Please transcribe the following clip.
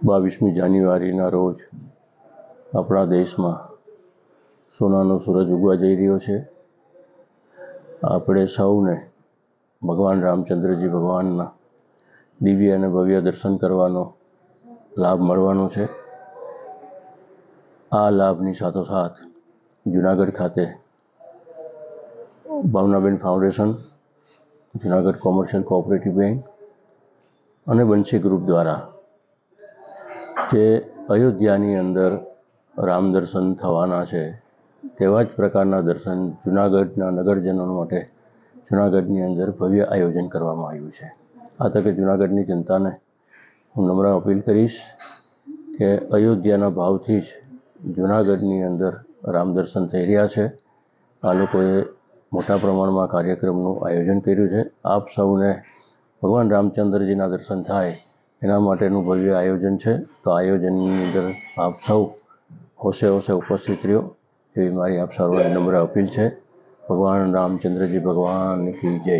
22મી જાન્યુઆરીના રોજ આપણા દેશમાં સોનાનો સૂરજ ઉગવા જઈ રહ્યો છે. આપણે સૌને ભગવાન રામચંદ્રજી ભગવાનના દિવ્ય અને ભવ્ય દર્શન કરવાનો લાભ મળવાનો છે. આ લાભની સાથોસાથ જુનાગઢ ખાતે Bhavnaben foundation, Junagadh commercial cooperative bank અને બંસી ગ્રુપ દ્વારા જે અયોધ્યાની અંદર રામ દર્શન થવાના છે તેવા જ પ્રકારના દર્શન જુનાગઢના નગરજનો માટે જુનાગઢની અંદર ભવ્ય આયોજન કરવામાં આવ્યું છે. આ તકે જુનાગઢની જનતાને હું નમ્ર અપીલ કરીશ કે અયોધ્યાના ભાવથી જ જુનાગઢની અંદર રામ દર્શન થઈ રહ્યા છે. આ લોકોએ મોટા પ્રમાણમાં કાર્યક્રમનું આયોજન કર્યું છે. આપ સૌને ભગવાન રામચંદ્રજીના દર્શન થાય એના માટેનું ભવ્ય આયોજન છે. તો આયોજનની અંદર આપ સૌ હોશે ઉપસ્થિત રહ્યો એવી મારી આપ સૌને નમ્ર અપીલ છે. ભગવાન રામચંદ્રજી ભગવાન કી જય.